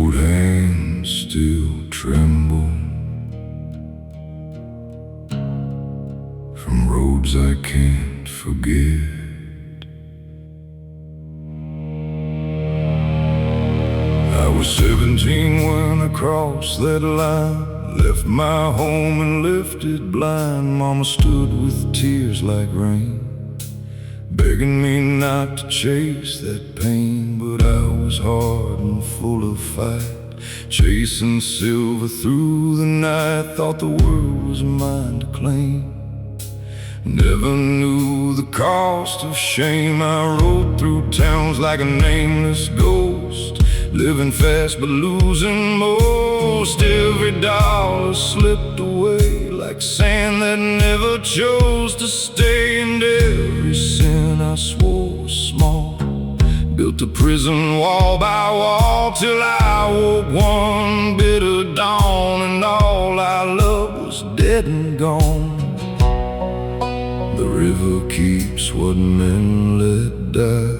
Cold hands still tremble from roads I can't forget. I was 17 when I crossed that line, left my home and left it blind. Mama stood with tears like rain, begging me not to chase that pain. But I was hard and full of fight, chasing silver through the night. Thought the world was mine to claim, never knew the cost of shame. I rode through towns like a nameless ghost, living fast but losing most. Every dollar slipped away like sand that never chose to stay. And every sin I swore was small, built a prison wall by wall, till I woke one bitter dawn and all I loved was dead and gone. The river keeps what men let die,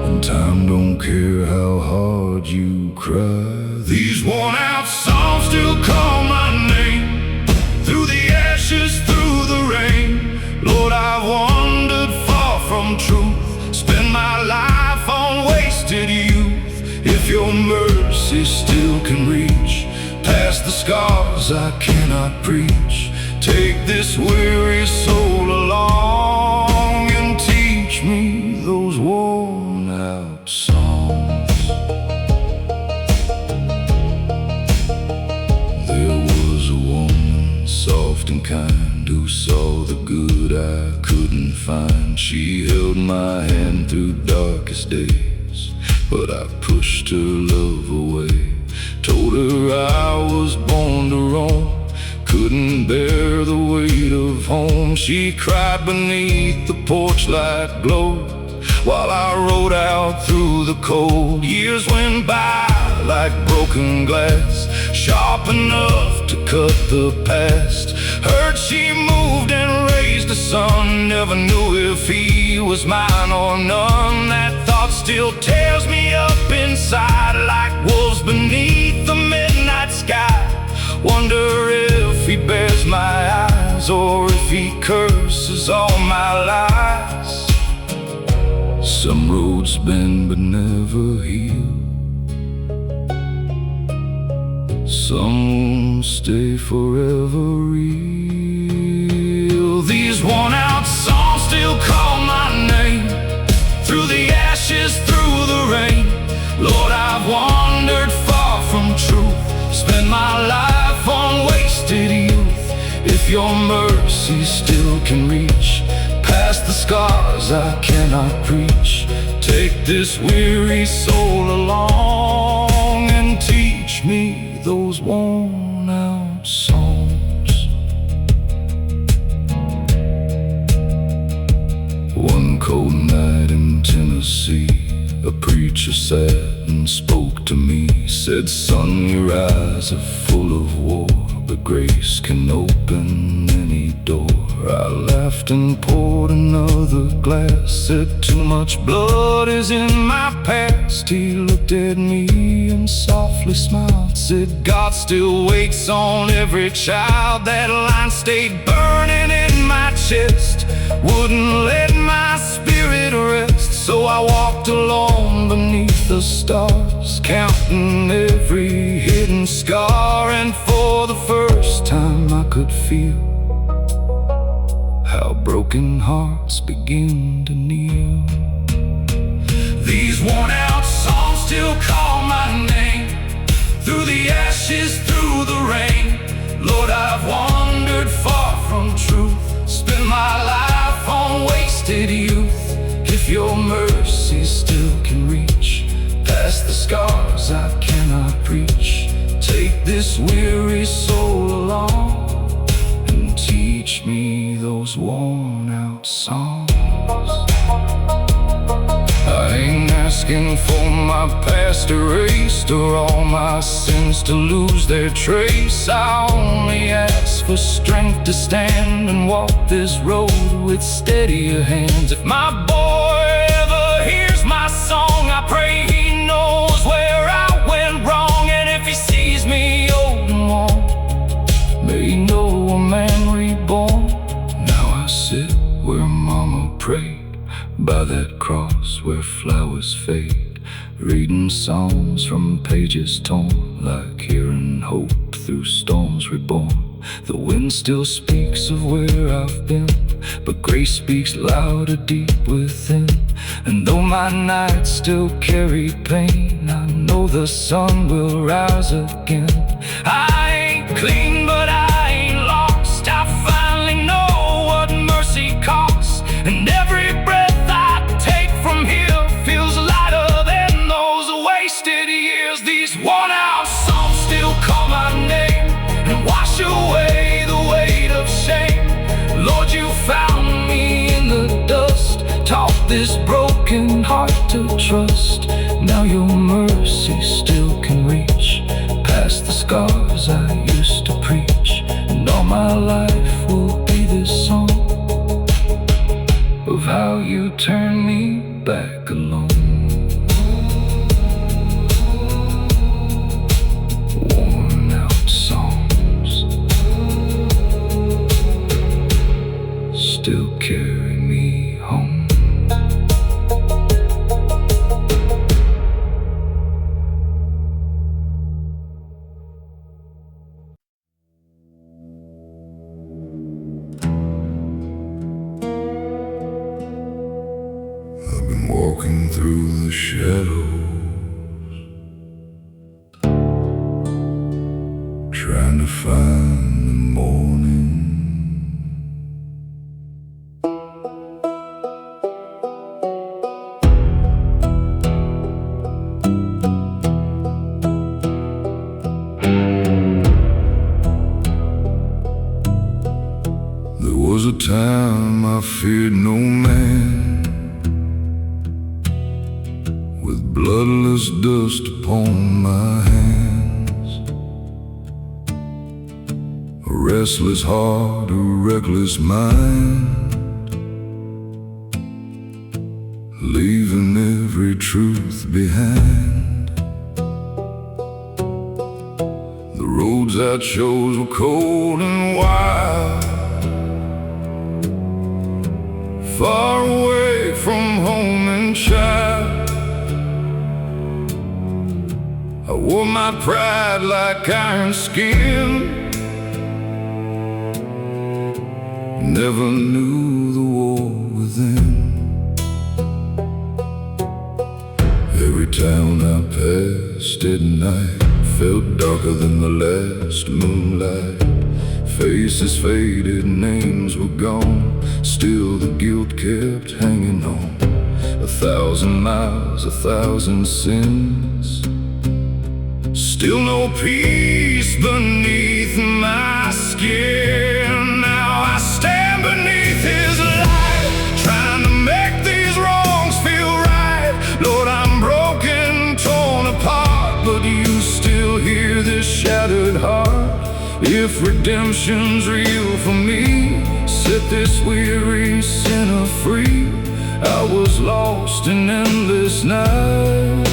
and time don't care how hard you cry. These worn-out songs still call my name, through the ashes, through the rain. Lord, I've wandered far from truth, spent my life on wasted youth. If your mercy still can reach past the scars I cannot preach, take this weary soul along and teach me those worn-out songs. There was a woman, soft and kind, who saw the good I couldn't find. She held my hand through darkest days, but I pushed her love away. Told her I was born to roam, couldn't bear the weight of home. She cried beneath the porch light glow, while I rode out through the cold. Years went by like broken glass, sharp enough to cut the past. Heard she moved and raised a son, never knew if he was mine or none. That thought still tears me up inside like wolves beneath the midnight sky. Wonder if he bears my eyes, or if he curses all my lies. Some roads bend but never heal, some stay forever real. These worn-out songs still call my name, through the ashes, through the rain. Lord, I've wandered far from truth, spent my life on wasted youth. If your mercy still can reach past the scars I cannot preach, take this weary soul along and teach me those worn-out songs. One cold night in Tennessee, a preacher sat and spoke to me. Said, son, your eyes are full of war, but grace can open any door. I laughed and poured another glass, said, too much blood is in my past. He looked at me and softly smiled, said, God still waits on every child. That line stayed burning in my chest, wouldn't let my spirit rest. So I walked alone beneath the stars, counting every hidden scar. And for the first time I could feel how broken hearts begin to kneel. These worn-out songs still call my name, through the ashes, through the rain. Lord, I've wandered far from truth, spent my life on wasted youth. If your mercy still can reach past the scars I cannot preach, take this weary soul along and teach me those worn-out songs. I ain't asking for my past erased, or all my sins to lose their trace. I only ask for strength to stand and walk this road with steadier hands. If my boy ever hears my song, I pray he knows that cross where flowers fade, reading songs from pages torn, like hearing hope through storms reborn. The wind still speaks of where I've been, but grace speaks louder deep within. And though my nights still carry pain, I know the sun will rise again. I ain't clean, but I ain't lost. I finally know what mercy costs, and every breath I take from here feels lighter than those wasted years. These worn-out songs still call my name and wash away the weight of shame. Lord, you found me in the dust, taught this broken heart to trust. Now your mercy still can reach past the scars I used to preach, and all my life will be this song of how you turned me back alone. Worn out songs still carry me home. I've been walking through the shadows, trying to find the morning. There was a time I feared no man, with bloodless dust upon my hands. A restless heart, a reckless mind, leaving every truth behind. The roads I chose were cold and wild, far away from home and child. I wore my pride like iron skin, never knew the war within. Every town I passed at night felt darker than the last moonlight. Faces faded, names were gone, still the guilt kept hanging on. 1,000 miles, 1,000 sins, still no peace beneath my skin. Now I stand beneath His light, trying to make these wrongs feel right. Lord, I'm broken, torn apart, but you still hear this shattered heart. If redemption's real for me, set this weary sinner free. I was lost in endless night,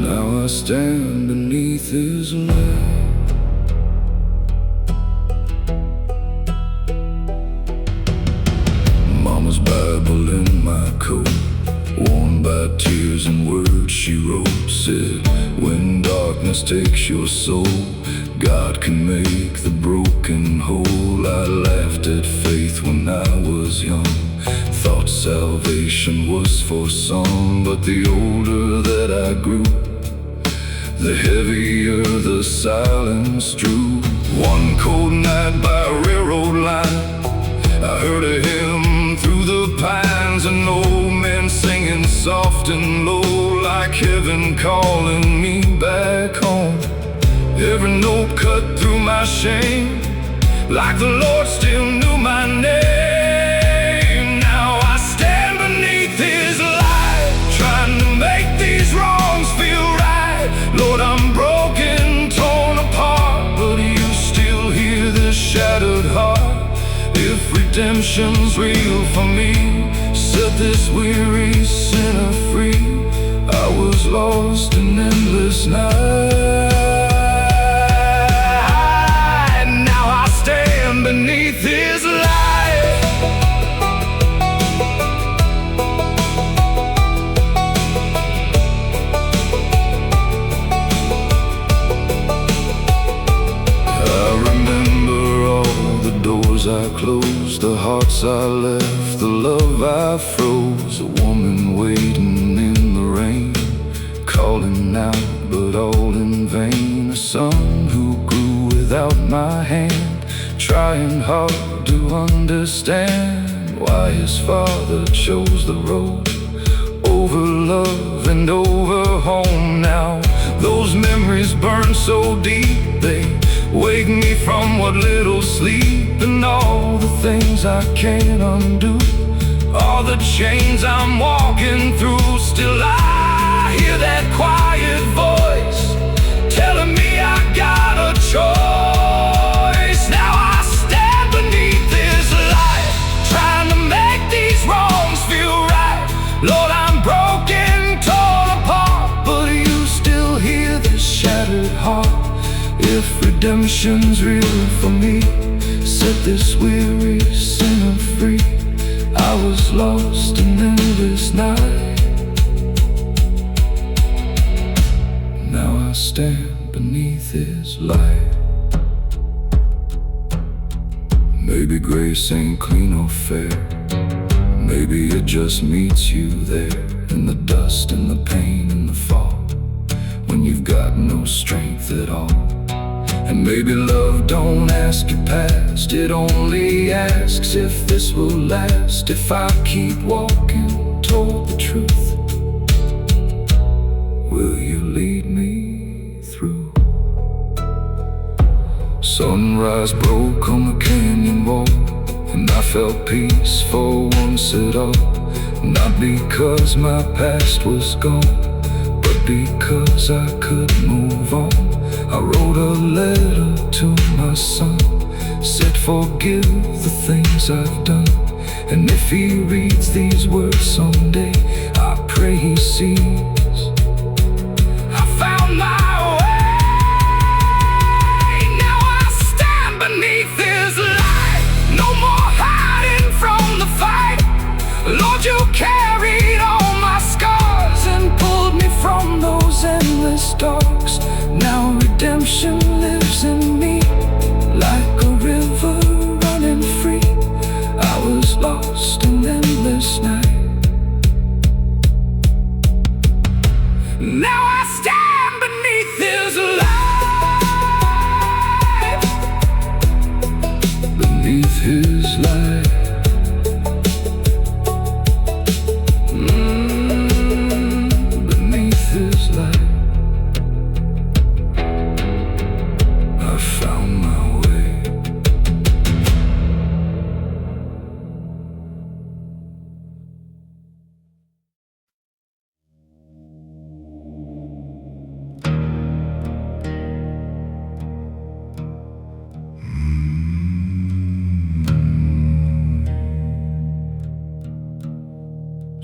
now I stand beneath His light. Mama's Bible in my coat, worn by tears and words she wrote, said, when darkness takes your soul, God can make the broken whole. I laughed at faith when I was young, thought salvation was for some. But the older that I grew, the heavier the silence drew. One cold night by a railroad line, I heard a hymn through the pines, an old man singing soft and low, like heaven calling me back home. Every note cut through my shame, like the Lord still knew my name. Now I stand beneath His light, trying to make these wrongs feel right. Lord, I'm broken, torn apart, but you still hear this shattered heart. If redemption's real for me, set this weary sinner free. I was lost in endless night, now I stand beneath His light. thoughts I left, the love I froze, a woman waiting in the rain, calling out but all in vain. A son who grew without my hand, trying hard to understand why his father chose the road over love and over home. Now those memories burn so deep, they wake me from what little sleep, and all the things I can't undo, all the chains I'm walking through. Still I hear that quiet voice telling me I got a choice. Now I stand beneath this light, trying to make these wrongs feel right. Lord, I'm broken, torn apart, but you still hear this shattered heart. If redemption's real for me, set this weary sinner free. I was lost in endless night, now I stand beneath his light. Maybe grace ain't clean or fair, maybe it just meets you there, in the dust and the pain and the fall, when you've got no strength at all. And maybe love don't ask your past, it only asks if this will last. If I keep walking toward the truth, will you lead me through? Sunrise broke on the canyon wall, and I felt peace for once at all. Not because my past was gone, but because I could move on. I wrote a letter to my son, said forgive the things I've done. And if he reads these words someday, I pray he sees I found my way. Now I stand beneath his light, no more hiding from the fight. Lord, you carried all my scars and pulled me from those endless darks. Now redemption lives in me, like a river running free. I was lost in endless night, now I stand beneath his light, beneath his light. Beneath his light, I found my way.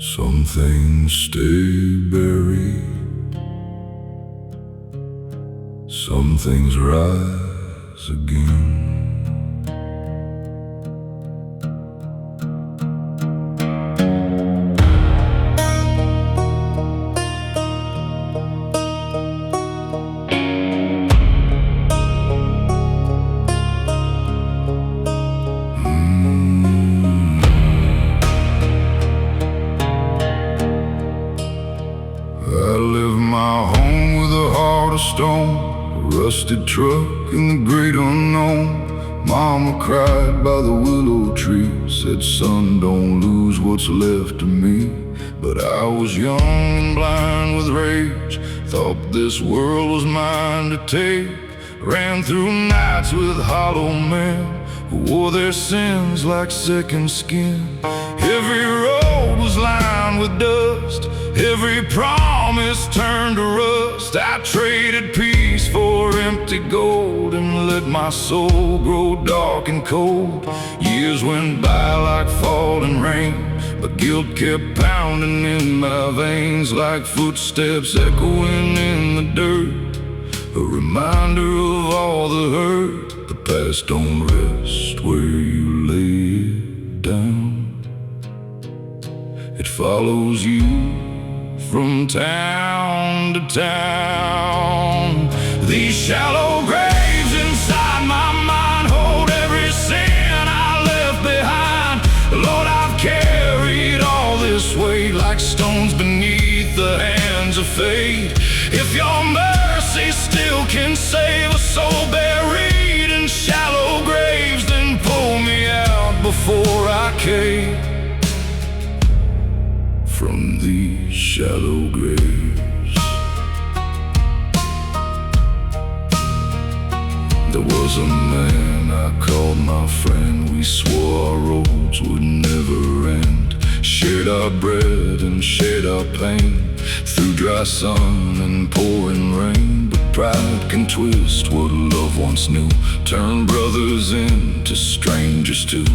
Some things stay buried, some things rise again. Stone, a rusted truck in the great unknown. Mama cried by the willow tree, said, son, don't lose what's left of me. But I was young and blind with rage, thought this world was mine to take. Ran through nights with hollow men who wore their sins like second skin. Every road was lined with dust, every promise turned to rust. I traded peace for empty gold and let my soul grow dark and cold. Years went by like falling rain, but guilt kept pounding in my veins like footsteps echoing in the dirt, a reminder of all the hurt. The past don't rest where you lay it down, it follows you from town to town. These shallow graves inside my mind hold every sin I left behind. fade. If your mercy still can save a soul buried in shallow graves, then pull me out before I cave from these shallow graves. There was a man I called my friend. We swore our roads would never end. Shared our bread and shared our pain through dry sun and pouring rain. But pride can twist what love once knew, turn brothers into strangers too.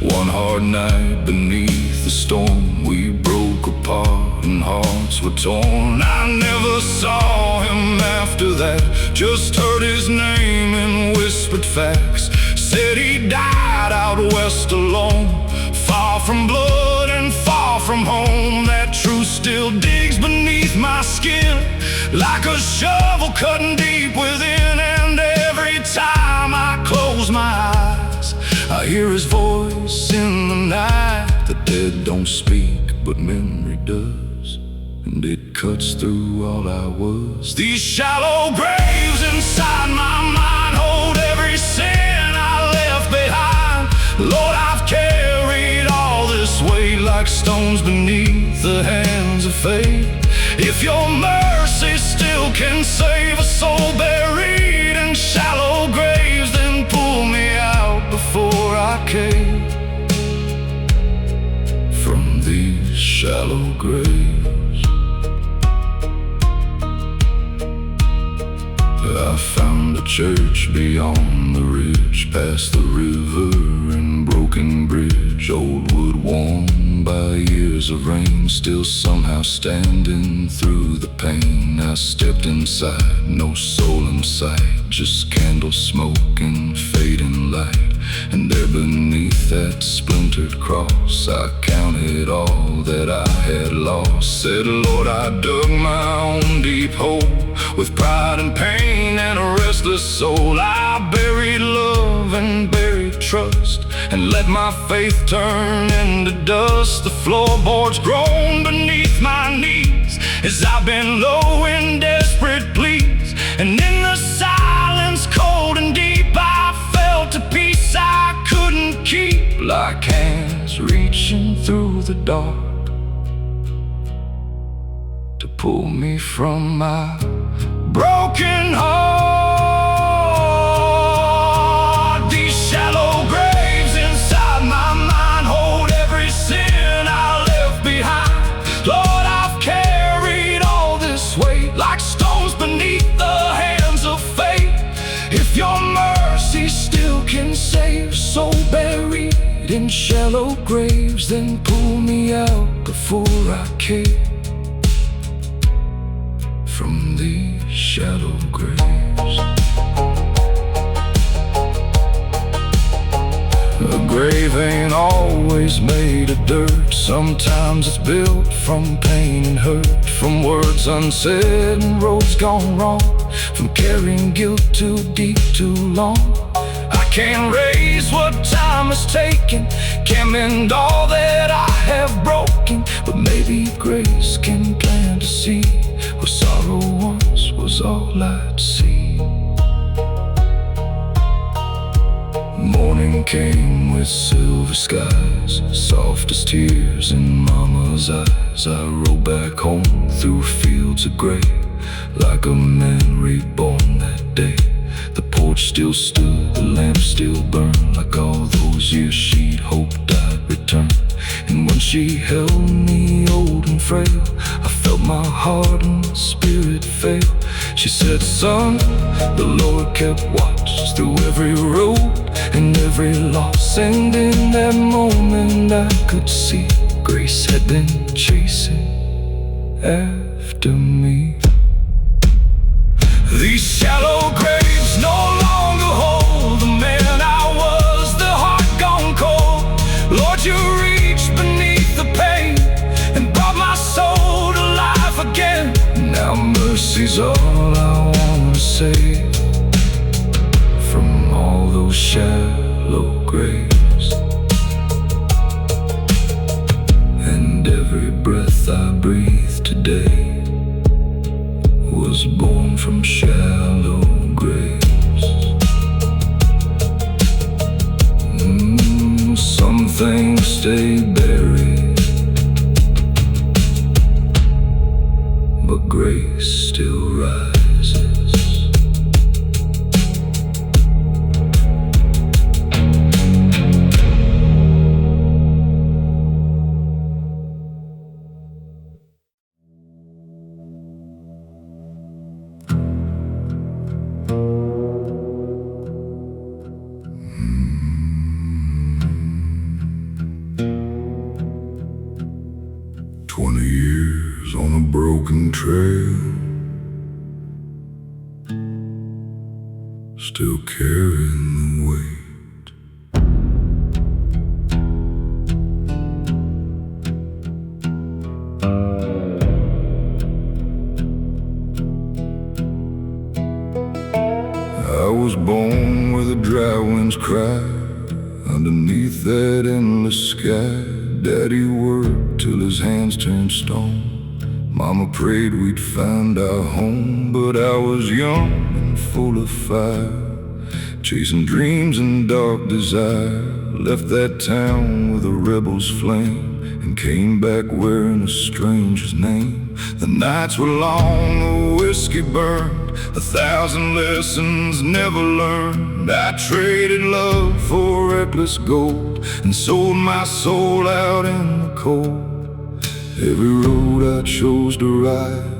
One hard night beneath the storm, we broke apart and hearts were torn. I never saw him after that, just heard his name and whispered facts. Said he died out west alone, far from blood and far from home. That truth still digs beneath my skin like a shovel cutting deep within. And every time I close my eyes, I hear his voice in the night. The dead don't speak, but memory does, and it cuts through all I was. These shallow graves inside my mind hold every sin I left behind. Lord, I've carried all this weight like stones beneath the hands of fate. If your mercy still can save a soul buried in shallow graves, then pull me out before I cave from these shallow graves. I found a church beyond the ridge, past the river and broken bridge. Old wood worn by years of rain, still somehow standing through the pain. I stepped inside, no soul in sight, just candle smoke and fading light. And there beneath that splintered cross, I counted all that I had lost. Said, Lord, I dug my own deep hole with pride and pain and a restless soul. I buried love and buried trust, and let my faith turn into dust. The floorboards groan beneath my knees as I bend low in desperate pleas. And in the silence, cold and deep, I felt a peace I couldn't keep, like hands reaching through the dark to pull me from my broken heart. These shallow graves inside my mind hold every sin I left behind. Lord, I've carried all this weight like stones beneath the hands of fate. If your mercy still can save, so buried in shallow graves, then pull me out before I cave from these shallow graves. A grave ain't always made of dirt. Sometimes it's built from pain and hurt, from words unsaid and roads gone wrong, from carrying guilt too deep, too long. I can't raise what time has taken, can't mend all that I have broken, but maybe grace can plant a seed where sorrow once was all I'd see. Morning came with silver skies, soft as tears in mama's eyes. I rode back home through fields of gray, like a man reborn that day. The porch still stood, the lamp still burned, like all those years she'd hoped I'd return. And when she held me old and frail, I felt my heart and spirit fail. She said, son, the Lord kept watch through every road and every loss. And in that moment I could see grace had been chasing after me. These shallow graves no longer hold the man I was, the heart gone cold. Lord, you reached beneath the pain and brought my soul to life again. Now mercy's all I wanna say from all those shallow graves. And every breath I breathe today but grace still rises. 20 years on a broken trail, still carrying the weight. I was born where the dry winds cry, underneath that endless sky. Daddy worked till his hands turned stone. Mama prayed we'd find our home, but I was young and full of fire, chasing dreams and dark desire. Left that town with a rebel's flame and came back wearing a stranger's name. The nights were long, the whiskey burned, 1,000 lessons never learned. I traded love for reckless gold and sold my soul out in the cold. Every road I chose to ride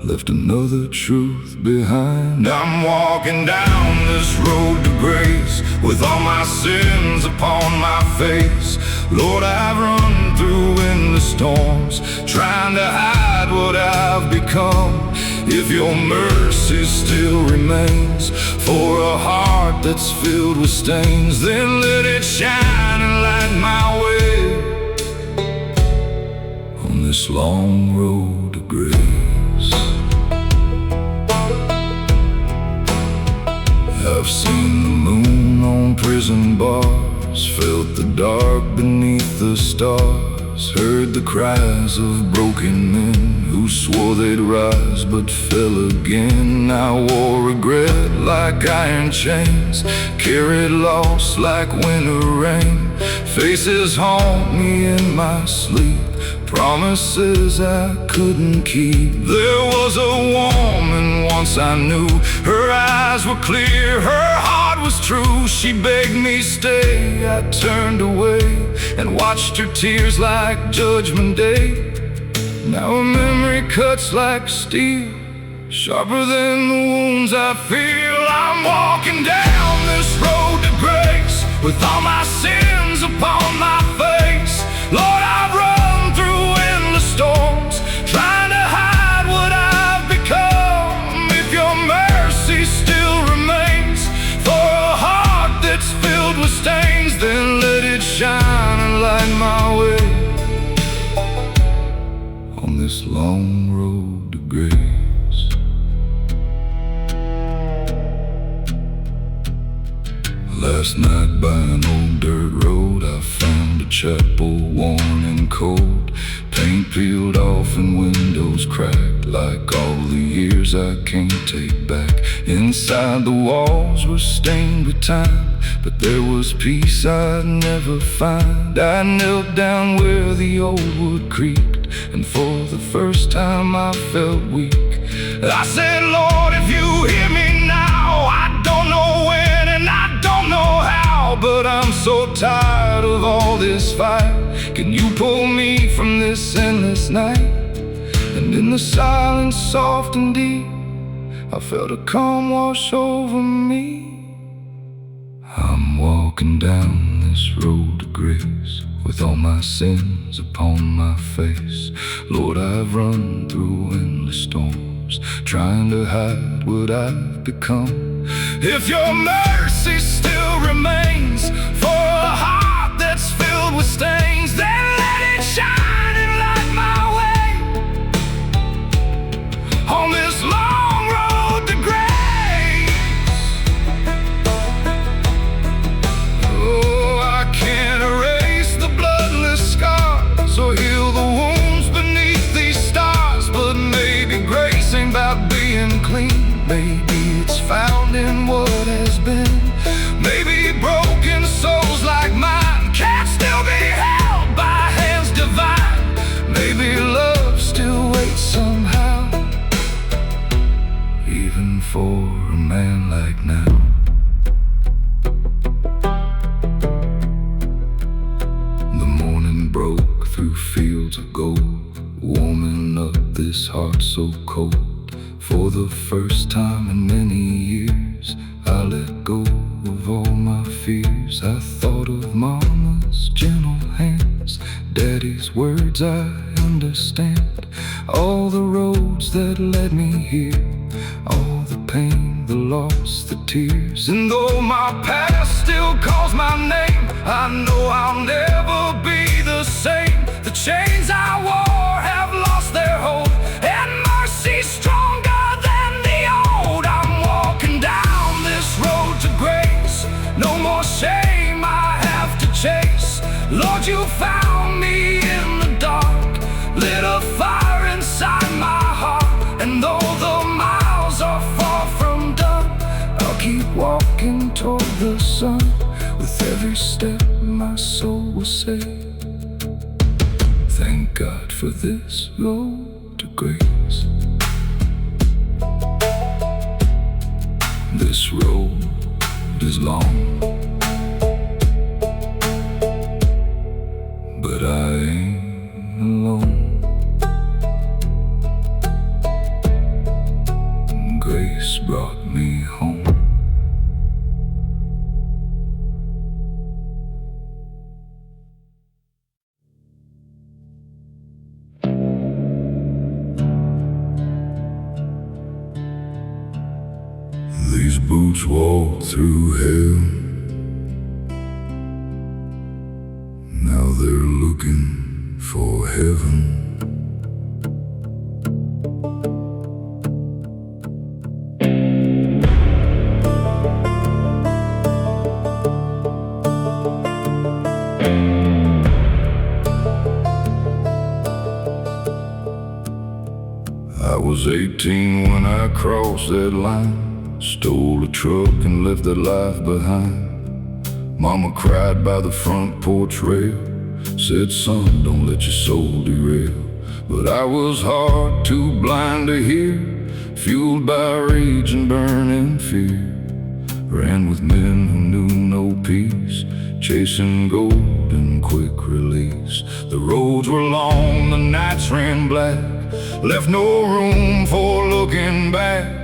left another truth behind. I'm walking down this road to grace with all my sins upon my face. Lord, I've run through endless storms, trying to hide what I've become. If your mercy still remains for a heart that's filled with stains, then let it shine and light my way on this long road to grace. I've seen the moon on prison bars, felt the dark beneath the stars, heard the cries of broken men who swore they'd rise but fell again. I wore regret like iron chains, carried loss like winter rain. Faces haunt me in my sleep, promises I couldn't keep. There was a woman once I knew, her eyes were clear, her heart was true. She begged me stay, I turned away and watched her tears like Judgment Day. Now her memory cuts like steel, sharper than the wounds I feel. I'm walking down this road to grace with all my sins upon my face. Lord, I've run through endless storms, trying to hide what I've become. If your mercy still remains for a heart that's filled with stains, then let it shine and light my way on this long road to grace. Last night by an old dirt road, I found a chapel worn and cold, paint peeled off and windows cracked like all the years I can't take back. Inside the walls were stained with time, but there was peace I'd never find. I knelt down where the old wood creaked, and for the first time I felt weak. I said, Lord, if you hear me now, I don't know when and I don't know how, but I'm so tired of all this fight. Can you pull me from this endless night? And in the silence, soft and deep, I felt a calm wash over me. I'm walking down this road to grace with all my sins upon my face. Lord, I've run through endless storms, trying to hide what I've become. If your mercy still remains for a heart that's filled with stains, then let it shine and light my way on this long road to grace. Oh, I can't erase the bloodless scars or heal the wounds beneath these stars, but maybe grace ain't about being clean. Maybe it's found in what has been. Maybe broken souls like mine can't still be held by hands divine. Maybe love still waits somehow for a man like now. The morning broke through fields of gold, warming up this heart so cold. For the first time in many years, I let go of all my fears. I thought of Mama's gentle hands, Daddy's words I understand. All the roads that led me here, all the pain, the loss, the tears. And though my past still calls my name, I know I'll never be the same. The chains I wore have lost their hold, and mercy's stronger than the old. I'm walking down this road to grace, no more shame I have to chase. Lord, you found me in the dark, lit a fire inside my heart. And though the miles are far from done, I'll keep walking toward the sun. With every step my soul will say, thank God for this road to grace. This road is long, but I ain't alone. Grace brought me home. These boots walk through hell, now they're looking for heaven. I was 18 when I crossed that line, stole a truck and left that life behind. Mama cried by the front porch rail, said, son, don't let your soul derail. But I was hard, too blind to hear, fueled by rage and burning fear. Ran with men who knew no peace, chasing gold and quick release. The roads were long, the nights ran black, left no room for looking back.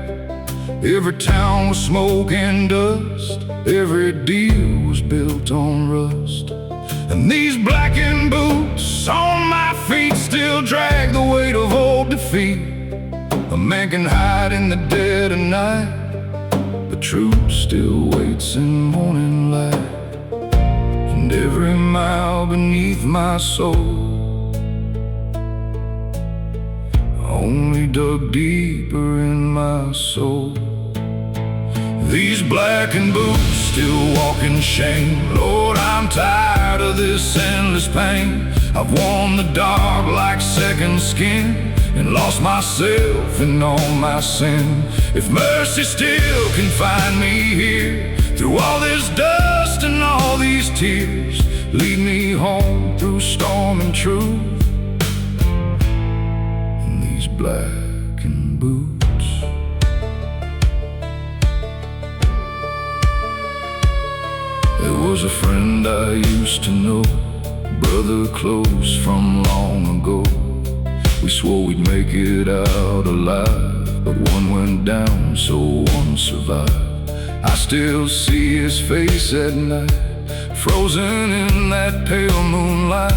Every town was smoke and dust, every deal was built on rust. And these blackened boots on my feet still drag the weight of old defeat. A man can hide in the dead of night, but truth still waits in morning light. And every mile beneath my soul only dug deeper in my soul. These blackened boots still walk in shame. Lord, I'm tired of this endless pain. I've worn the dark like second skin, and lost myself in all my sin. If mercy still can find me here, through all this dust and all these tears, lead me home through storm and truth. And these blackened boots, there was a friend I used to know, brother close from long ago. We swore we'd make it out alive, but one went down, so one survived. I still see his face at night, frozen in that pale moonlight.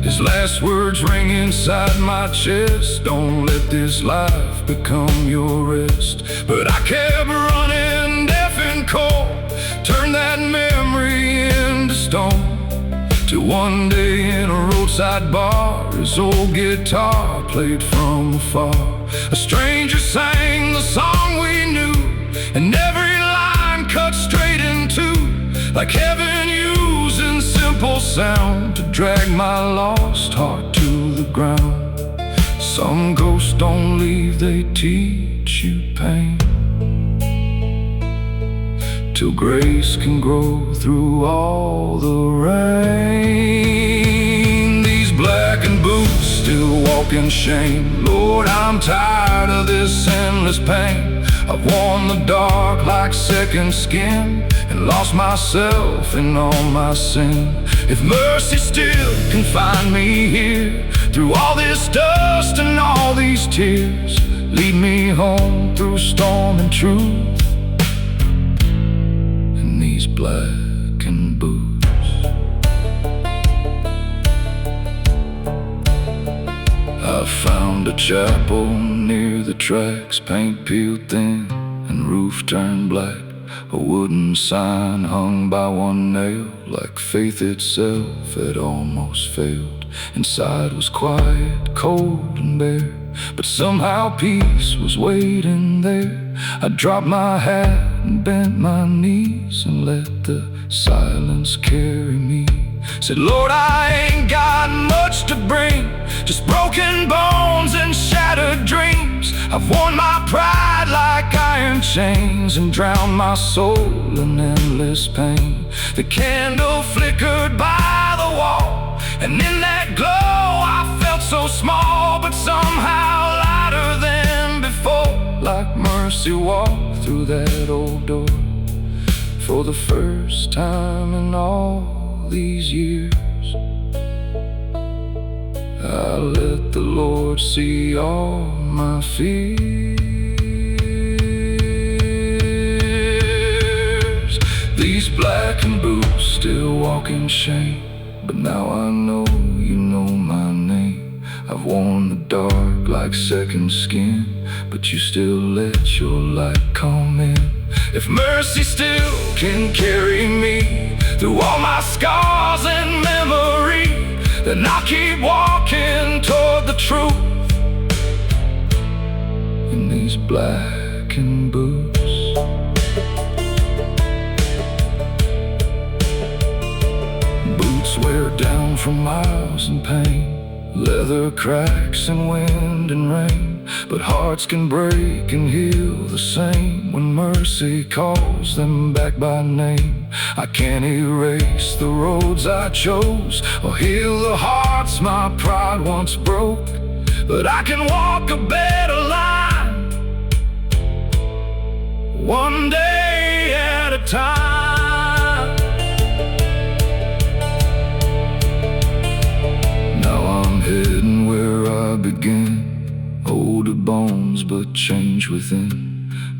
His last words ring inside my chest, don't let this life become your rest. But I kept running deaf and cold, turned that memory into stone, till one day in a roadside bar, his old guitar played from afar. A stranger sang the song we knew, and every line cut straight in two, like heaven using simple sound to drag my lost heart to the ground. Some ghosts don't leave, they teach you pain, till grace can grow through all the rain. These blackened boots still walk in shame. Lord, I'm tired of this endless pain. I've worn the dark like second skin and lost myself in all my sin. If mercy still can find me here, through all this dust and all these tears, lead me home through storm and truth in these blackened boots. I found a chapel near the tracks, paint peeled thin and roof turned black. A wooden sign hung by one nail, like faith itself had almost failed. Inside was quiet, cold and bare, but somehow peace was waiting there. I dropped my hat and bent my knees and let the silence carry me. Said, Lord, I ain't got much to bring, just broken bones and shattered dreams. I've worn my pride like iron chains and drowned my soul in endless pain. The candle flickered by the wall, and in that glow I felt so small, but somehow lighter than before. Like mercy walked through that old door for the first time in all these years. I let the Lord see all my fears. These blackened boots still walk in shame, but now I know you know my name. I've worn the dark like second skin, but you still let your light come in. If mercy still can carry me through all my scars and memory, then I'll keep walking toward the truth in these blackened boots. Boots wear down from miles and pain, leather cracks in wind and rain, but hearts can break and heal the same when mercy calls them back by name. I can't erase the roads I chose or heal the hearts my pride once broke, but I can walk a better line, one day at a time. Now I'm heading where I begin, older bones but change within.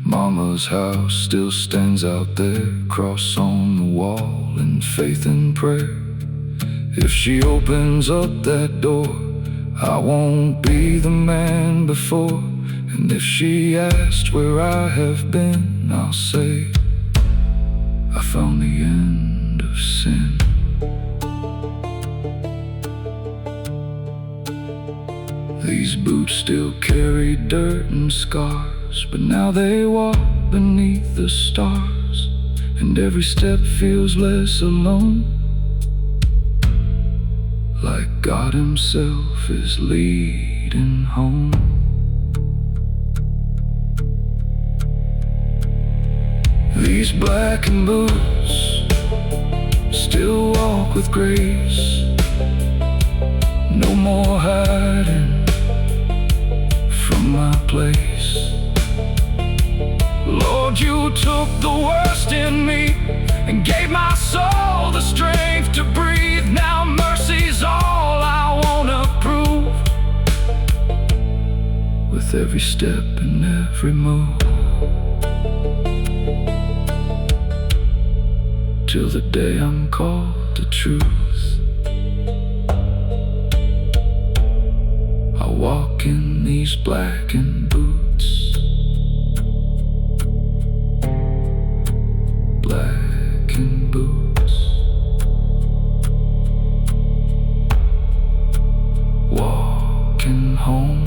Mama's house still stands out there, cross on the wall in faith and prayer. If she opens up that door, I won't be the man before. And if she asks where I have been, I'll say I found the end of sin. These boots still carry dirt and scars, but now they walk beneath the stars, and every step feels less alone, like God himself is leading home. These blackened boots still walk with grace, no more hiding from my place. Lord, you took the worst in me and gave my soul the strength to breathe. Now mercy's all I wanna prove, with every step and every move, till the day I'm called to truth. I walk in these blackened boots, blackened boots, walking home.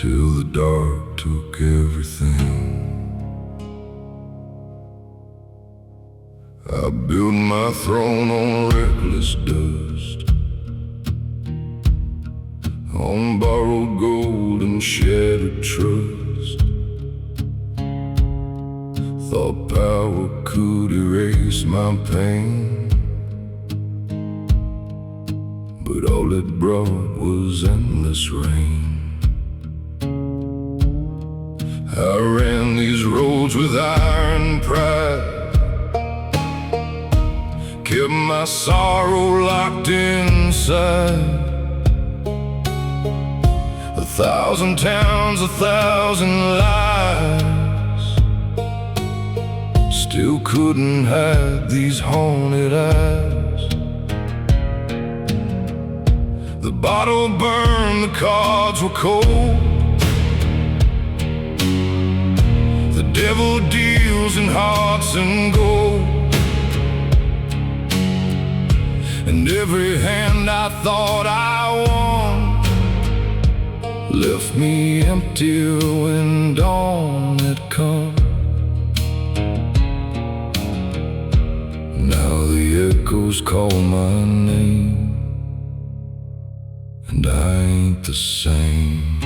till the dark took everything. I built my throne on reckless dust, on borrowed gold and shattered trust. Thought power could erase my pain, but all it brought was endless rain. I ran these roads with iron pride, kept my sorrow locked inside. 1,000 towns, 1,000 lies, still couldn't hide these haunted eyes. The bottle burned, the cards were cold. The devil deals in hearts and gold, and every hand I thought I won left me empty when dawn had come. Now the echoes call my name, and I ain't the same.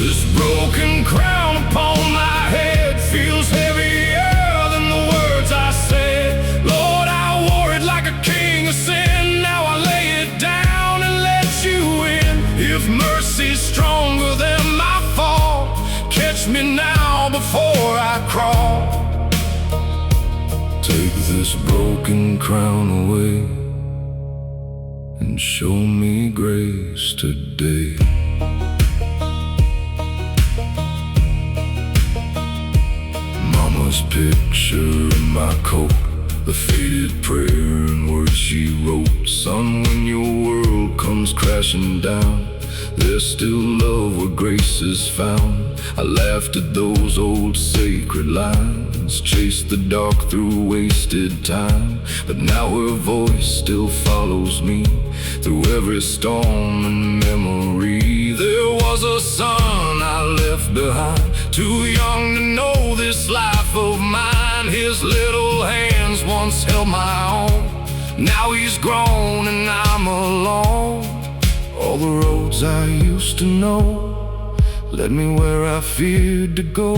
This broken crown upon my head feels heavier than the words I said. Lord, I wore it like a king of sin. Now I lay it down and let you in. If mercy's stronger than my fault, catch me now before I crawl. Take this broken crown away and show me grace today. Mama's picture in my coat, the faded prayer and words she wrote. Son, when your world comes crashing down, there's still love where grace is found. I laughed at those old sacred lines, chased the dark through wasted time, but now her voice still follows me through every storm and memory. There was a son I left behind, too young to know this life of mine. His little hands once held my own, now he's grown and I'm alone. All the roads I used to know led me where I feared to go.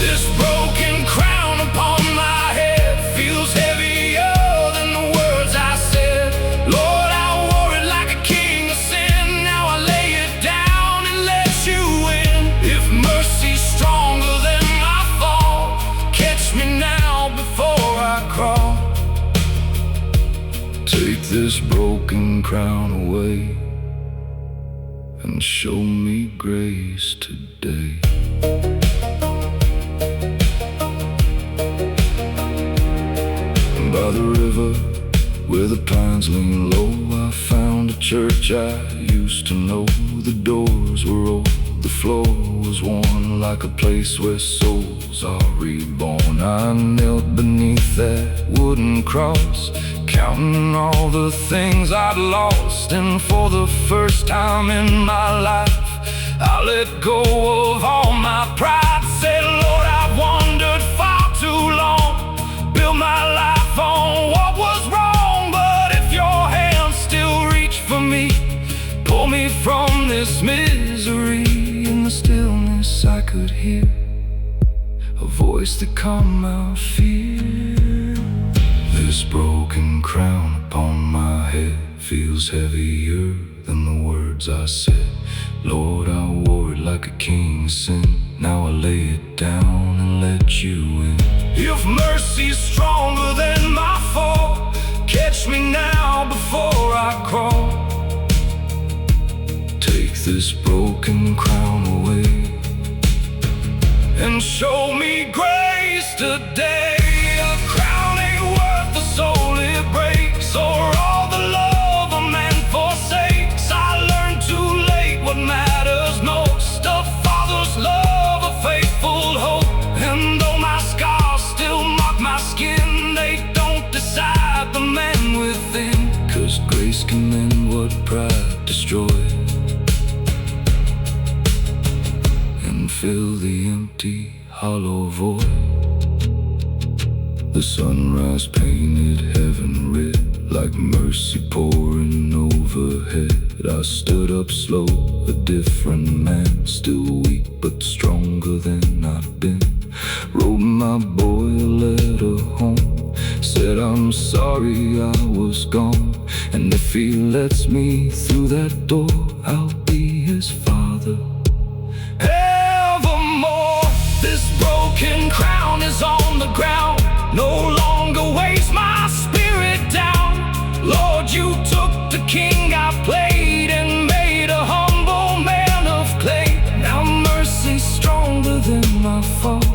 This broken crown upon my head feels heavier than the words I said. Lord, I wore it like a king of sin. Now I lay it down and let you in. If mercy's stronger than my fault, catch me now before I crawl. Take this broken crown away and show me grace today. By the river where the pines lean low, I found a church I used to know. The doors were old, the floor was worn, like a place where souls are reborn. I knelt beneath that wooden cross, counting all the things I'd lost, and for the first time in my life I let go of all my pride. Said, Lord, I've wandered far too long, built my life on what was wrong, but if your hands still reach for me, pull me from this misery. In the stillness I could hear a voice that calmed my fear. This broken crown upon my head feels heavier than the words I said. Lord, I wore it like a king's sin. Now I lay it down and let you in. If mercy's stronger than my fault, catch me now before I crawl. Take this broken crown away and show me grace today. A crown ain't worth the soul it breaks, or all the love a man forsakes. I learned too late what matters most, a father's love, a faithful hope. And though my scars still mark my skin, they don't decide the man within. 'Cause grace can mend what pride destroyed, and fill the empty, hollow void. The sunrise painted heaven red, like mercy pouring overhead. I stood up slow, a different man, still weak but stronger than I've been. Wrote my boy a letter home, said I'm sorry I was gone, and if he lets me through that door, I'll be his father evermore. This broken crown is on the ground, no longer weighs my spirit down. Lord, you took the king I played and made a humble man of clay. Now mercy's stronger than my fault,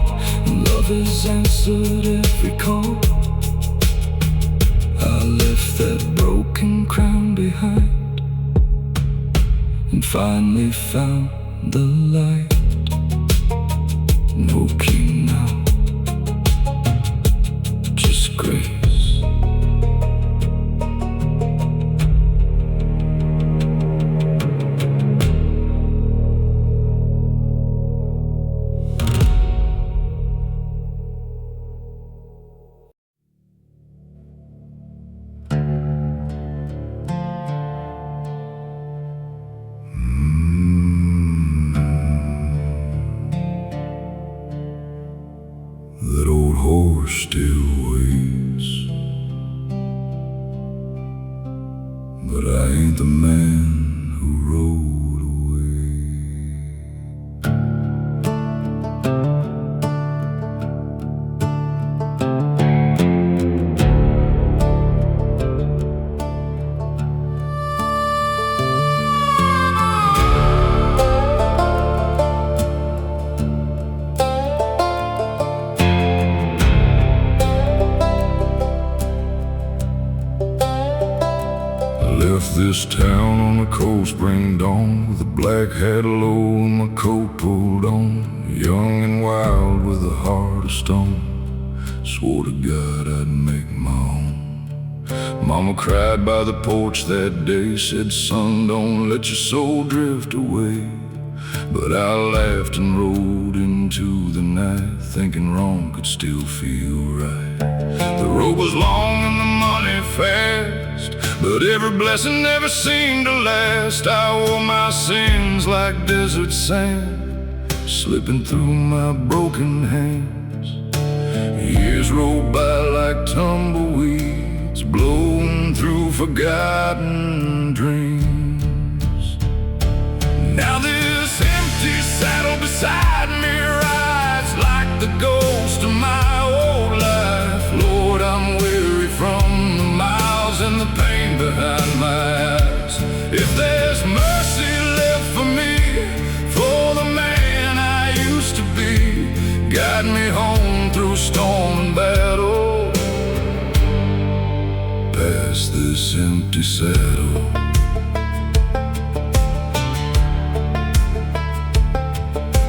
and love has answered every call. I left that broken crown behind and finally found the light. No king now, just grace. That old horse still waits, but I ain't the man who rode away. Left this town on the cold spring dawn, with a black hat low and my coat pulled on. Young and wild with a heart of stone, swore to God I'd make my own. Mama cried by the porch that day, said, son, don't let your soul drift away. But I laughed and rode into the night, thinking wrong could still feel right. The road was long and the money fast, but every blessing never seemed to last. I wore my sins like desert sand, slipping through my broken hands. Years rolled by like tumbleweeds, blown through forgotten dreams. Now this empty saddle beside me rides like the ghost of my old life. Lord, I'm weary from the miles and the pain behind my eyes. If there's mercy left for me, for the man I used to be, guide me home through storm and battle, past this empty saddle.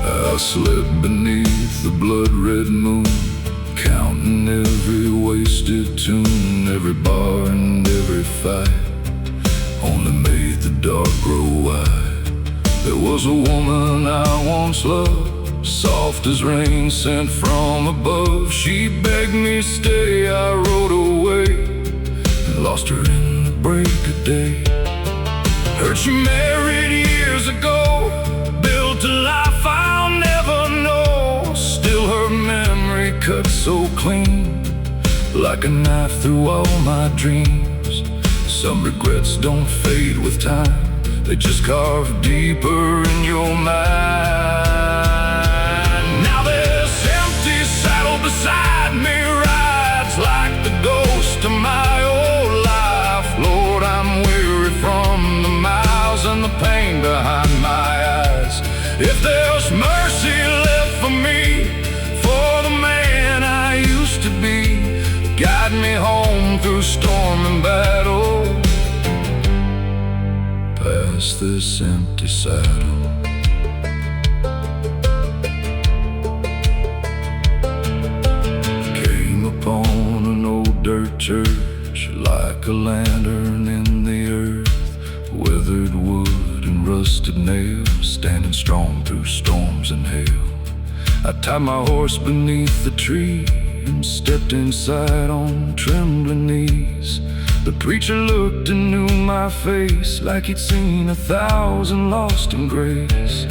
I slept beneath the blood-red moon, counting every wasted tune, every bar and every fight only made the dark grow wide. There was a woman I once loved, soft as rain sent from above. She begged me stay, I rode away and lost her in the break of day. Heard she married years ago, built a life I'll never know. Still her memory cut so clean, like a knife through all my dreams. Some regrets don't fade with time, they just carve deeper in your mind. Now this empty saddle beside me rides like the ghost of my old life. Lord, I'm weary from the miles and the pain behind my eyes. If there's mercy left for me, for the man I used to be, guide me home through storm and battle, past this empty saddle. Came upon an old dirt church, like a lantern in the earth, weathered wood and rusted nail, standing strong through storms and hail. I tied my horse beneath the tree and stepped inside on trembling knees. The preacher looked and knew my face like he'd seen 1,000 lost in grace.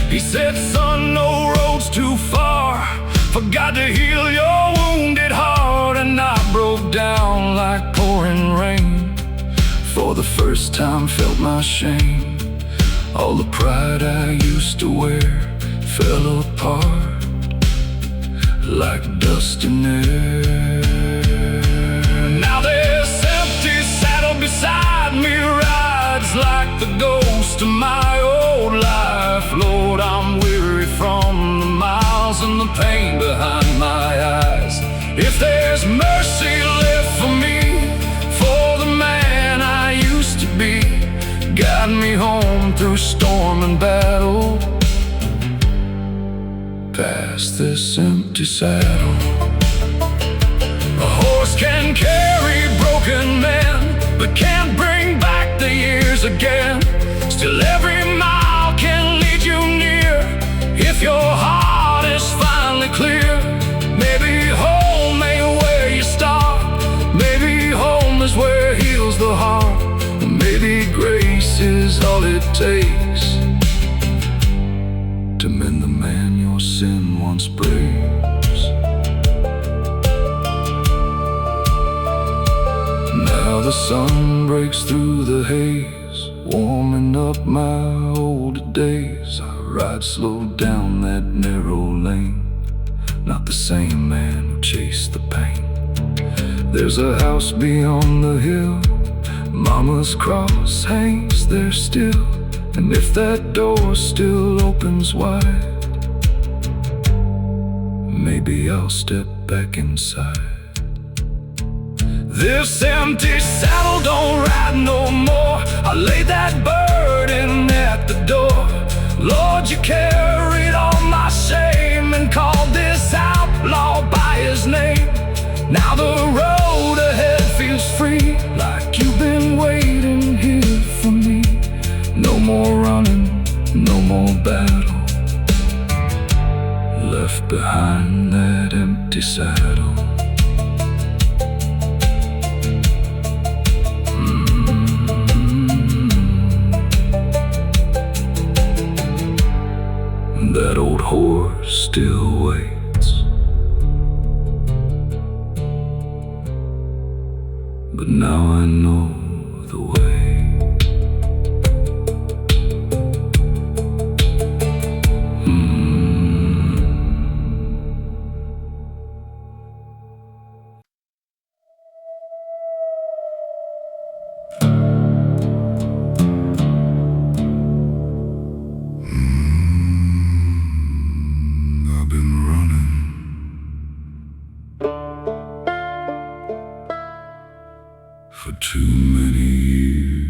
He said, son, no road's too far for God to heal your wounded heart. And I broke down like pouring rain. For the first time felt my shame. All the pride I used to wear fell apart like dust in air. Now this empty saddle beside me rides like the ghost of my old life. Lord, I'm weary from the miles and the pain behind my eyes. If there's mercy left for me, for the man I used to be, guide me home through storm and battle, past this empty saddle. A horse can carry broken men, but can't bring back the years again. Still every mile can lead you near, if your heart is finally clear. Maybe home ain't where you start, maybe home is where heals the heart. Maybe grace is all it takes to mend the man your sin once breaks. Now the sun breaks through the haze, warming up my older days. I ride slow down that narrow lane, not the same man who chased the pain. There's a house beyond the hill, Mama's cross hangs there still. And if that door still opens wide, maybe I'll step back inside. This empty saddle don't ride no more. I laid that burden at the door. Lord, you carried all my shame and called this outlaw by his name. Now the road ahead feels free, like you've been waiting here for me. No more running, no more battle, left behind that empty saddle. That old horse still waits, but now I know the way. For too many years.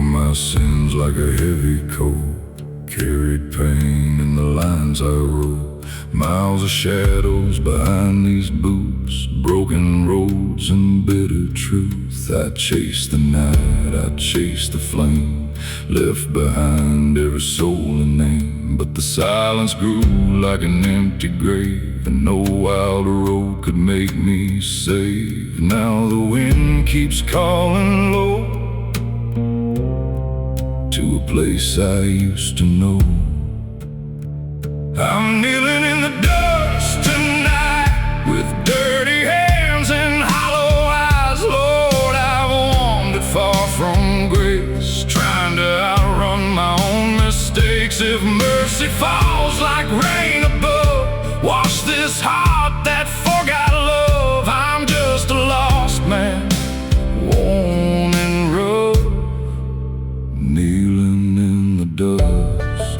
My sins like a heavy coat, carried pain in the lines I wrote. Miles of shadows behind these boots, broken roads and bitter truth. I chased the night, I chased the flame, left behind every soul and name. But the silence grew like an empty grave, and no wilder road could make me safe. Now the wind keeps calling low to a place I used to know. I'm kneeling in the dust tonight with dirty hands and hollow eyes. Lord, I've wandered far from grace, trying to outrun my own mistakes. If mercy falls like rain above, wash this heart that forgot love. I'm just a lost man, worn and rough, kneeling in the dust.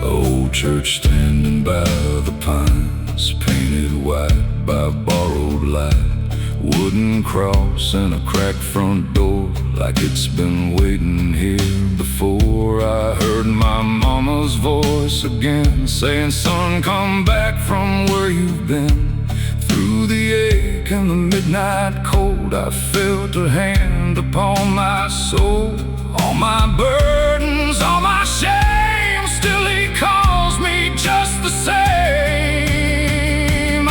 Old church standing by the pines, painted white by borrowed light. Wooden cross and a cracked front door, like it's been waiting here before. I heard my mama's voice again, saying, "Son, come back from where you've been." Through the ache and the midnight cold, I felt a hand upon my soul. All my burdens, all my shame, still he calls me just the same.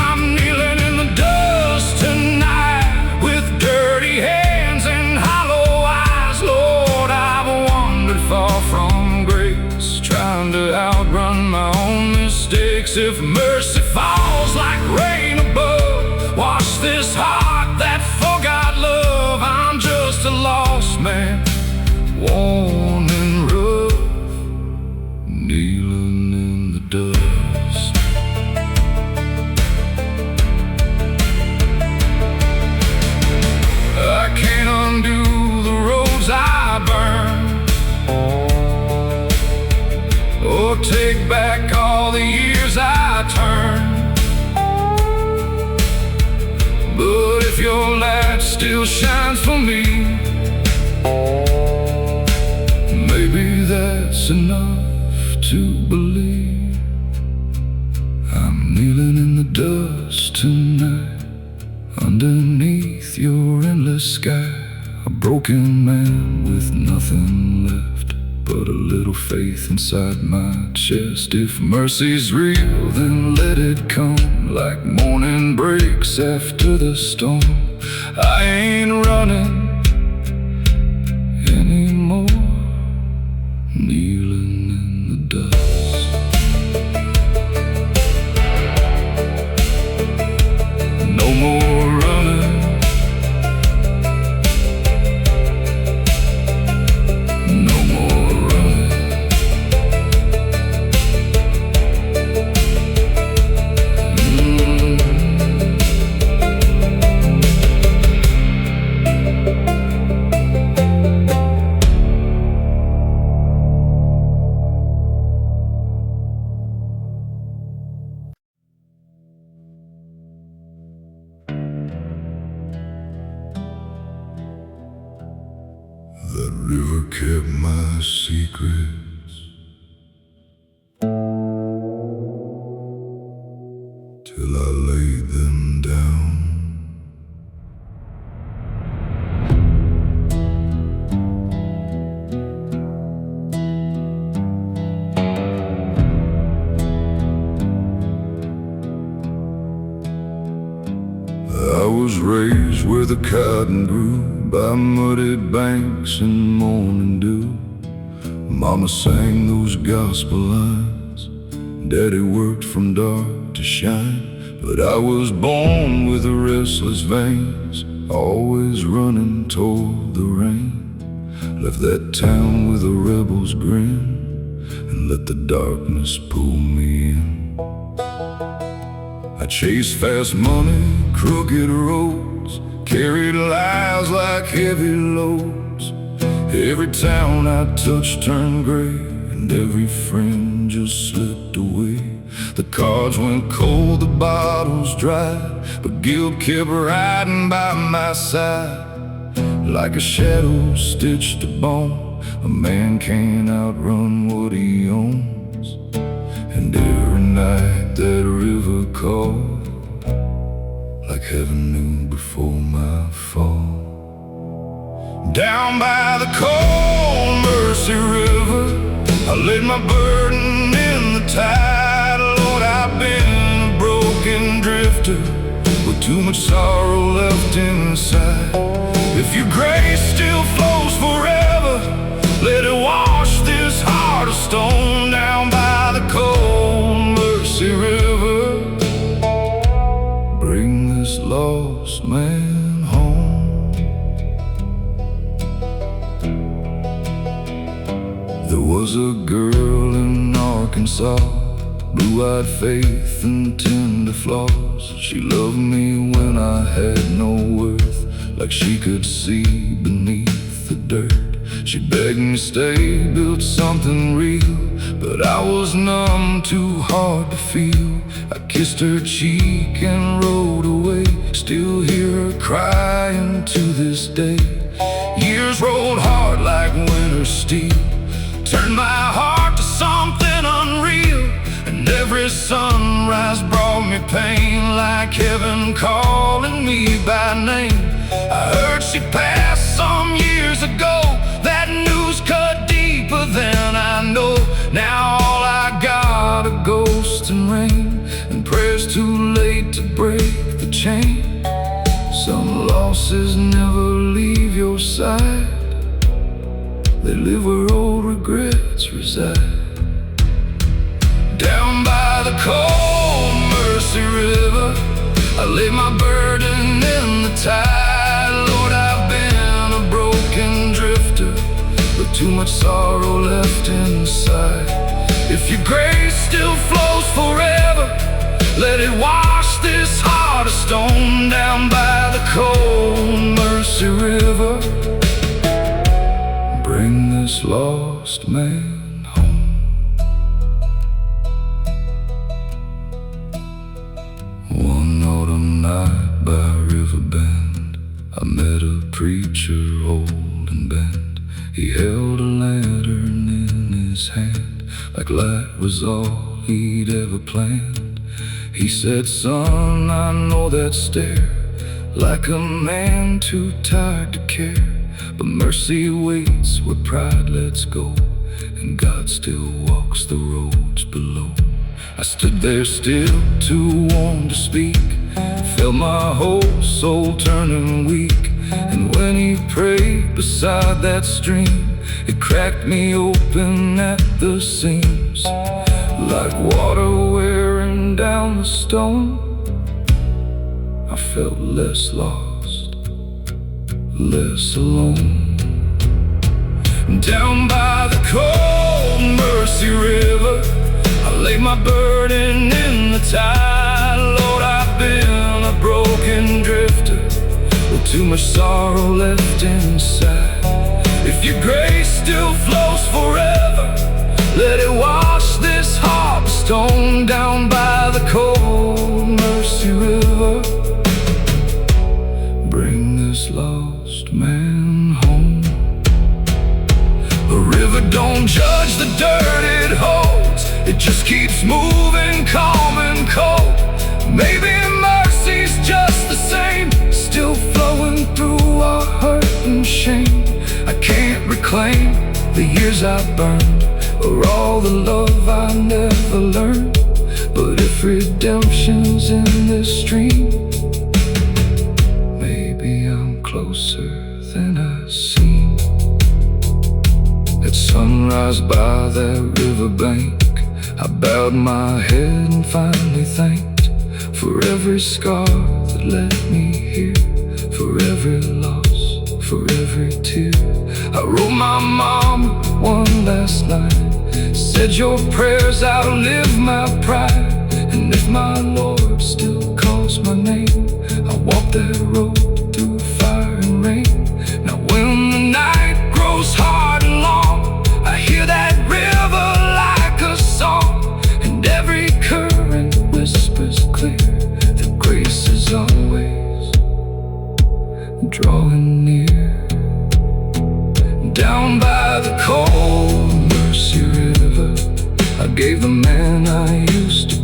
I'm kneeling in the dust tonight, with dirty hands and hollow eyes. Lord, I've wandered far from grace, trying to outrun my own mistakes. If mercy falls like rain above, wash this heart that forgot love. I'm just a lost man, worn and rough, kneeling in the dust. I can't undo the roads I burned, or take back all the years I turned. But if your light still shines for me, maybe that's enough to believe. I'm kneeling in the dust tonight, underneath your endless sky. A broken man with nothing left but a little faith inside my chest. If mercy's real, then let it come, like morning breaks after the storm. I ain't running anymore, kneeling in the dust. No more running, no more running. That river kept my secrets till I laid them down. I was raised where the cotton grew, by muddy banks and morning dew. Mama sang those gospel lines, Daddy worked from dark to shine. But I was born with the restless veins, always running toward the rain. Left that town with a rebel's grin, and let the darkness pull me in. I chased fast money, crooked roads, carried lies like heavy loads. Every town I touched turned gray, and every friend just slipped away. The cards went cold, the bottles dried, but guilt kept riding by my side. Like a shadow stitched to bone, a man can't outrun what he owns. And every night that river called, like heaven knew before my fall. Down by the cold Mercy River, I laid my burden in the tide. Lord, I've been a broken drifter with too much sorrow left inside. If your grace still flows forever, let it wash this heart of stone. Down by the cold Mercy River, bring this lost man home. There was a girl in Arkansas, blue-eyed faith and tender flaws. She loved me when I had no worth, like she could see beneath the dirt. She begged me stay, build something real, but I was numb, too hard to feel. I kissed her cheek and rode away, still hear her crying to this day. Years rolled hard like winter steel, turned my heart to something unreal. And every sunrise brought me pain, like heaven calling me by name. I heard she passed some years ago, that news cut deeper than I know. Now all I got are ghosts and rain, and prayers too late to break the chain. Some losses never leave your side, they live where old regrets reside. Down by the cold Mercy River, I lay my burden in the tide. Lord, I've been a broken drifter, with too much sorrow left inside. If your grace still flows forever, let it wash this heart of stone. Down by the cold Mercy River, bring this lost man home. One autumn night by a river bend, I met a preacher old and bent. He held a lantern in his hand, like light was all he'd ever planned. He said, son, I know that stare, like a man too tired to care, but mercy waits where pride lets go, and God still walks the roads below. I stood there still, too warm to speak, felt my whole soul turning weak. And when he prayed beside that stream, it cracked me open at the seams, like water wearing down the stone. I felt less lost, less alone. Down by the cold Mercy River, I lay my burden in the tide. Lord, I've been a broken drifter, with too much sorrow left inside. If your grace still flows forever, let it wash this heart of stone. Down by the cold Mercy River, bring this lost man home. A river don't judge the dirt it holds, it just keeps moving calm and cold. Maybe mercy's just the same, still flowing through our hurt and shame. I can't reclaim the years I burned, or all the love I never learned. But if redemption's in this stream, maybe I'm closer than I seem. At sunrise by that riverbank, I bowed my head and finally thanked for every scar that led me here, for every loss, for every tear. I wrote my mom one last line, said your prayers outlive my pride. And if my Lord still calls my name, I'll walk that road through fire and rain. Now when the night grows hard and long, I hear that river like a song, and every current whispers clear that grace is always drawing near. Down by the cold Mercy River, I gave the man I used to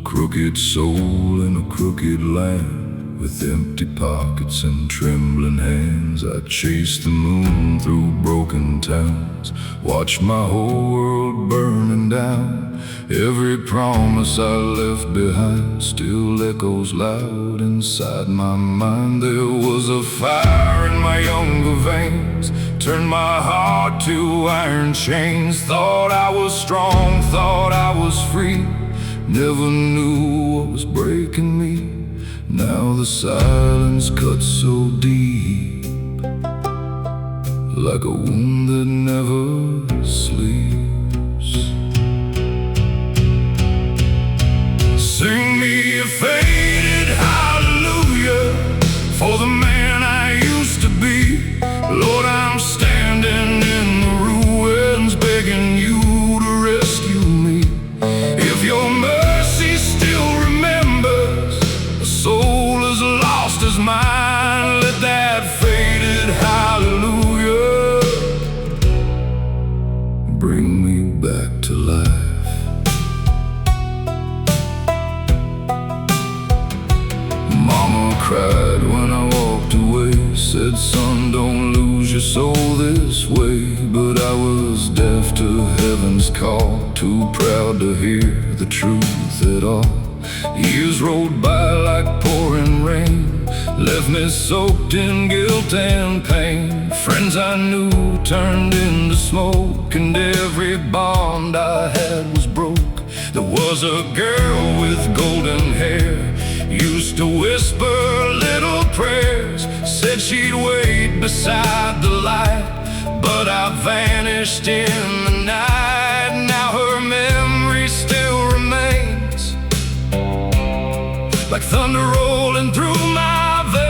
crooked soul in a crooked land, with empty pockets and trembling hands. I chased the moon through broken towns, watched my whole world burning down. Every promise I left behind still echoes loud inside my mind. There was a fire in my younger veins, turned my heart to iron chains. Thought I was strong, thought I was free, never knew what was breaking me. Now the silence cuts so deep, like a wound that never sleeps. Sing me a faded hallelujah for the man I used to be. Lord, I'm standing in the ruins, begging you to rescue me. If your mercy still remembers a soul as lost as mine, let that faded hallelujah bring me back to life. Mama cried when I walked away, said, son, don't lose your soul this way. But I was deaf to heaven's call, too proud to hear the truth at all. Years rolled by like pouring rain, left me soaked in guilt and pain. Friends I knew turned into smoke, and every bond I had was broke. There was a girl with golden hair, used to whisper little prayers, said she'd wait beside the light, but I vanished in the night. Now her memory still remains, like thunder rolling through my veins.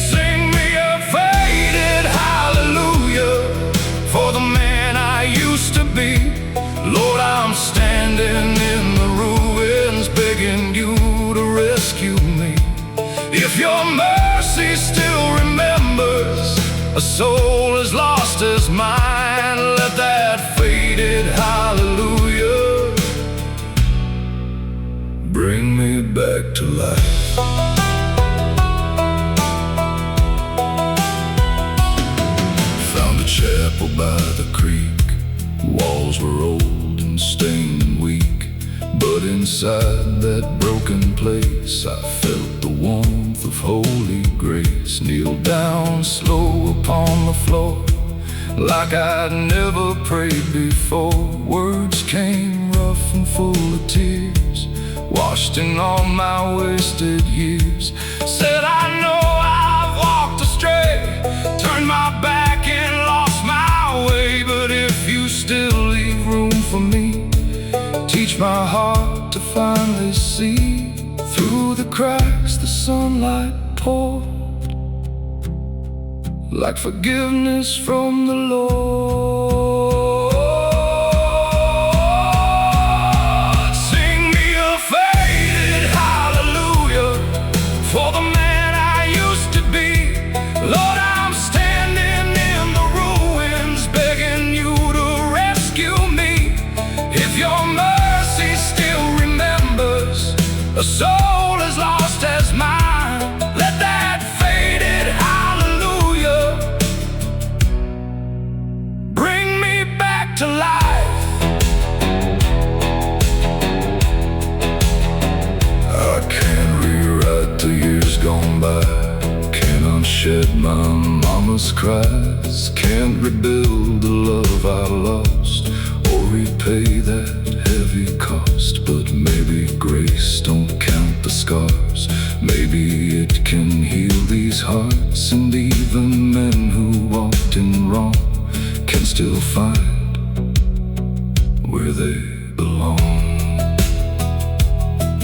Sing me a faded hallelujah for the man I used to be. Lord, I'm standing in the ruins, begging you to rescue me. If your mercy still remembers a soul as lost as mine, let that faded hallelujah bring me back to life. Found a chapel by the creek, walls were old and stained and weak, but inside that broken place I felt the warmth of holy grace. Kneeled down slow upon the floor, like I'd never prayed before. Words came rough and full of tears, washed in all my wasted years. Said, I know I've walked astray, turned my back and lost my way, but if you still leave room for me, teach my heart to finally see. Through the cracks the sunlight poured, like forgiveness from the Lord. Sing me a faded hallelujah for the man I used to be. Lord, I'm standing in the ruins, begging you to rescue me. If your mercy still remembers a soul as lost as mine, let that faded hallelujah bring me back to life. I can't rewrite the years gone by, can't unshed my mama's cries, can't rebuild the love I lost or repay that heavy cost. But maybe grace don't count the scars, maybe it can heal these hearts, and even men who walked in wrong can still find where they belong.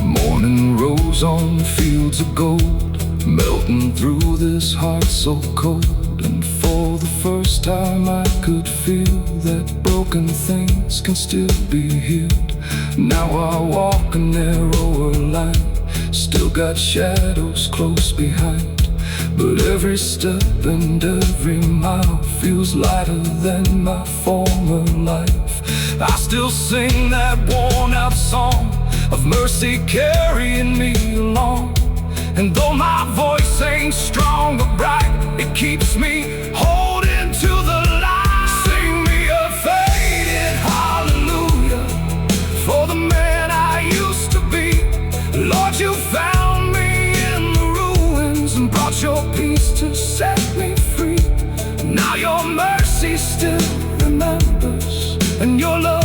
Morning rose on fields of gold, melting through this heart so cold. And for the first time I could feel that broken things can still be healed. Now I walk a narrower line, still got shadows close behind, But every step and every mile feels lighter than my former life. I still sing that worn-out song of mercy carrying me along. And though my voice ain't strong or bright, it keeps me holding to the light. Sing me a faded hallelujah for the man I used to be. Lord, you found me in the ruins and brought your peace to set me free. Now your mercy still remembers, and your love